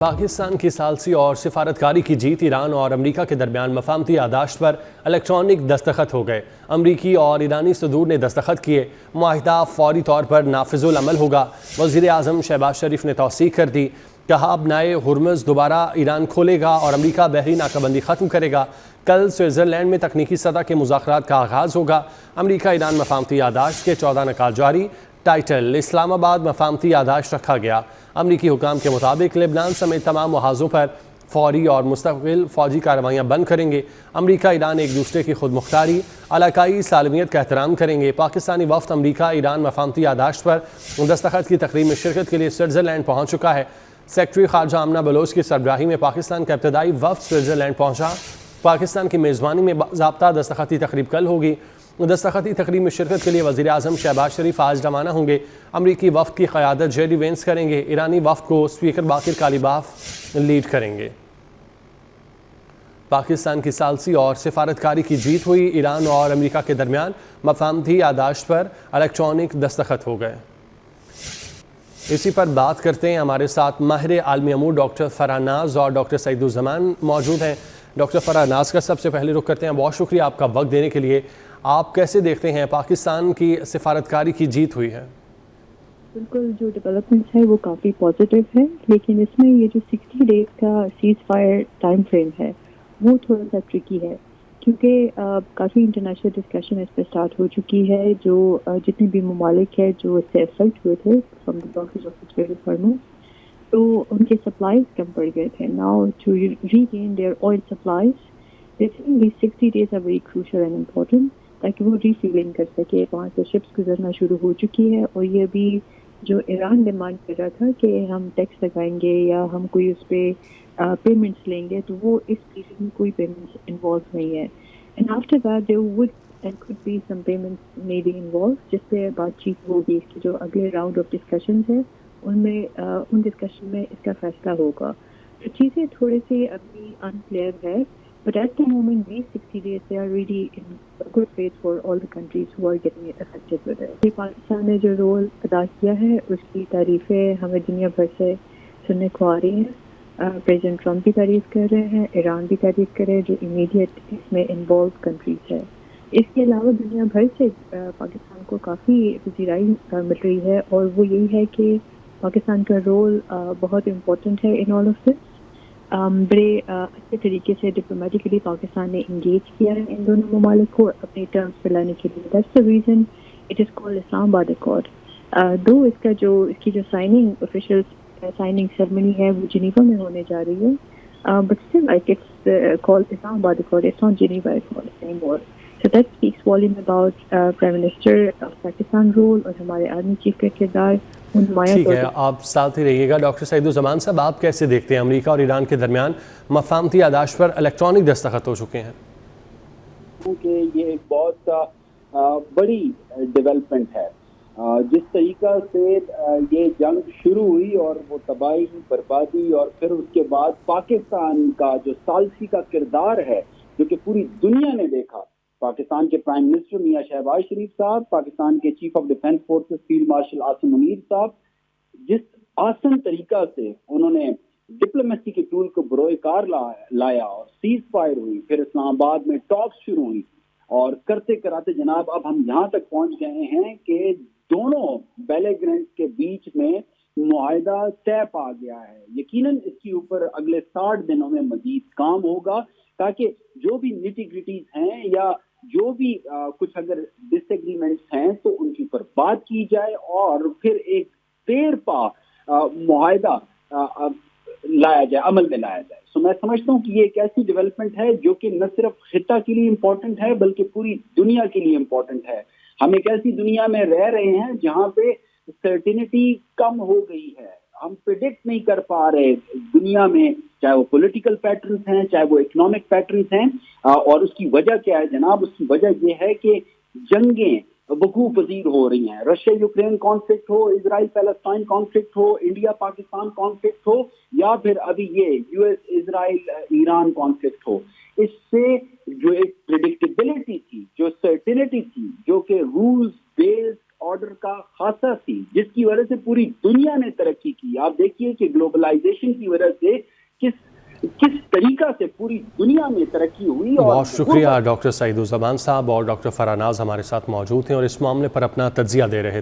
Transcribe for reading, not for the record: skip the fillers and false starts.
پاکستان کی ثالثی اور سفارتکاری کی جیت ایران اور امریکہ کے درمیان مفاہمتی یادداشت پر الیکٹرانک دستخط ہو گئے۔ امریکی اور ایرانی صدور نے دستخط کیے، معاہدہ فوری طور پر نافذ العمل ہوگا۔ وزیر اعظم شہباز شریف نے توثیق کر دی، کہا بنائے ہرمز دوبارہ ایران کھولے گا اور امریکہ بحری ناکہ بندی ختم کرے گا۔ کل سوئٹزرلینڈ میں تکنیکی سطح کے مذاکرات کا آغاز ہوگا۔ امریکہ ایران مفاہمتی یادداشت کے 14 نکات جاری۔ ٹائٹل: اسلام آباد مفاہمتی یادداشت رکھا گیا۔ امریکی حکام کے مطابق لبنان سمیت تمام محاذوں پر فوری اور مستقل فوجی کارروائیاں بند کریں گے۔ امریکہ ایران ایک دوسرے کی خود مختاری، علاقائی سالمیت کا احترام کریں گے۔ پاکستانی وفد امریکہ ایران مفاہمتی یادداشت پر دستخط کی تقریب میں شرکت کے لیے سوئٹزرلینڈ پہنچ چکا ہے۔ سیکرٹری خارجہ آمنہ بلوچ کی سربراہی میں پاکستان کا ابتدائی وفد سوئٹزرلینڈ پہنچا۔ پاکستان کی میزبانی میں باضابطہ دستخطی تقریب کل ہوگی۔ دستخطی تقریب میں شرکت کے لیے وزیر اعظم شہباز شریف آج روانہ ہوں گے۔ امریکی وفد کی قیادت جے ڈی وینس کریں گے۔ ایرانی وفد کو اسپیکر باقر کالیباف لیڈ کریں گے۔ پاکستان کی ثالثی اور سفارتکاری کی جیت ہوئی، ایران اور امریکہ کے درمیان مفاہمتی یادداشت پر الیکٹرانک دستخط ہو گئے۔ اسی پر بات کرتے ہیں، ہمارے ساتھ ماہر عالمی امور ڈاکٹر فرح ناز اور ڈاکٹر سعید الزمان موجود ہیں۔ ڈاکٹر فرح ناز کا سب سے پہلے رخ کرتے ہیں۔ بہت شکریہ آپ کا وقت دینے کے لیے۔ آپ کیسے دیکھتے ہیں پاکستان کی سفارتکاری کی جیت ہوئی ہے؟ بالکل، جو ڈیولپمنٹس ہے وہ کافی پازیٹیو ہے، لیکن اس میں یہ جو 60 ڈیز کا سیز فائر ٹائم فریم ہے وہ تھوڑا سا ٹرکی ہے، کیونکہ کافی انٹرنیشنل ڈسکشن اس پہ اسٹارٹ ہو چکی ہے۔ جو جتنے بھی ممالک ہیں جو اس سے افیکٹ ہوئے تھے from the blockage of the Strait of Hormuz, تو ان کے سپلائز کم پڑ گئے تھے۔ Now to regain their oil supplies, they think these 60 days are very crucial and important، تاکہ وہ ریفیلنگ کر سکے۔ وہاں سے شپس گزرنا شروع ہو چکی ہے، اور یہ بھی جو ایران ڈیمانڈ کر رہا تھا کہ ہم ٹیکس لگائیں گے یا ہم کوئی اس پہ پیمنٹس لیں گے، تو وہ اس پیریڈ میں کوئی پیمنٹس انوالو نہیں ہے۔ And after that there would and could be some payments may be involved، جس پہ بات چیت ہوگی۔ اس کی جو اگلے راؤنڈ آف ڈسکشنز ہیں ان میں ان ڈسکشن میں اس کا فیصلہ ہوگا۔ تو چیزیں تھوڑی سی ابھی انکلیئر ہے، but at the moment these 60 days they are really in a good phase for all the countries who are getting affected with it۔ Pakistan نے جو رول ادا کیا ہے اس کی تعریفیں ہمیں دنیا بھر سے سننے کو آ رہی ہیں۔ پریزیڈنٹ ٹرمپ بھی تعریف کر رہے ہیں، ایران بھی تعریف کر رہے ہیں، جو امیڈیٹ اس میں انوالو کنٹریز ہے۔ اس کے علاوہ دنیا بھر سے پاکستان کو کافی پذیرائی مل رہی ہے، اور وہ یہی ہے کہ پاکستان کا رول بہت امپورٹنٹ ہے ان آل آف دس۔ بڑے اچھے طریقے سے ڈپلومیٹکلی پاکستان نے انگیج کیا ہے ان دونوں ممالک کو اپنے ٹرمز پہ لانے کے لیے۔ That's the reason it is called Islamabad accord. دو اس کی جو سائننگ آفیشیل سائننگ سیرمنی ہے وہ جنیوا میں ہونے جا رہی ہے، but still like it's called Islamabad accord, it's not Geneva accord any more. So that speaks volume about Prime Minister of Pakistan role اور ہمارے آرمی چیف کا کردار۔ ٹھیک ہے، آپ ساتھ ہی رہیے گا۔ ڈاکٹر سعید الزمان صاحب، آپ کیسے دیکھتے ہیں امریکہ اور ایران کے درمیان مفاہمتی یادداشت پر الیکٹرانک دستخط ہو چکے ہیں؟ کہ یہ ایک بہت بڑی ڈیولپمنٹ ہے۔ جس طریقہ سے یہ جنگ شروع ہوئی اور وہ تباہی، بربادی، اور پھر اس کے بعد پاکستان کا جو ثالثی کا کردار ہے جو کہ پوری دنیا نے دیکھا، پاکستان کے پرائم منسٹر میاں شہباز شریف صاحب، پاکستان کے chief of defence forces field marshal Asim Munir صاحب، جس آسن طریقہ سے انہوں نے ڈپلومیسی کے ٹول کو بروئے کار لایا اور سیز فائر ہوئی، پھر اسلام آباد میں ٹاکس شروع ہوئی، اور کرتے کراتے جناب اب ہم یہاں تک پہنچ گئے ہیں کہ دونوں بیلیگرنٹس کے بیچ میں معاہدہ طے پا گیا ہے۔ یقیناً اس کے اوپر اگلے 60 دنوں میں مزید کام ہوگا، تاکہ جو بھی نیٹی گریٹیز ہیں یا جو بھی کچھ اگر ڈس ایگریمنٹس ہیں تو ان کے اوپر بات کی جائے، اور پھر ایک دیر پا معاہدہ لایا جائے، عمل میں لایا جائے۔ سو میں سمجھتا ہوں کہ یہ ایک ایسی ڈیولپمنٹ ہے جو کہ نہ صرف خطہ کے لیے امپورٹنٹ ہے بلکہ پوری دنیا کے لیے امپورٹنٹ ہے۔ ہم ایک ایسی دنیا میں رہ رہے ہیں جہاں پہ سرٹینٹی کم ہو گئی ہے، ہم پریڈکٹ نہیں کر پا رہے دنیا میں، چاہے وہ پولیٹیکل پیٹرنز ہیں، چاہے وہ اکنامک پیٹرنز ہیں، اور اس کی وجہ کیا ہے جناب؟ اس کی وجہ یہ ہے کہ جنگیں وقوع پذیر ہو رہی ہیں، رشیا یوکرین کانفلکٹ ہو، اسرائیل پیلسٹائن کانفلکٹ ہو، انڈیا پاکستان کانفلکٹ ہو، یا پھر ابھی یہ یو ایس اسرائیل ایران کانفلکٹ ہو۔ اس سے جو ایک پریڈکٹیبلٹی تھی، جو سرٹینٹی تھی، جو کہ رولز بیسڈ آرڈر کا خاصہ تھی جس کی وجہ سے پوری دنیا نے ترقی کی. آپ دیکھیے کہ گلوبلائزیشن کی وجہ سے کس طریقہ سے پوری دنیا میں ترقی ہوئی. بہت شکریہ ڈاکٹر سعید الزمان صاحب اور ڈاکٹر فراناز ہمارے ساتھ موجود ہیں اور اس معاملے پر اپنا تجزیہ دے رہے تھے.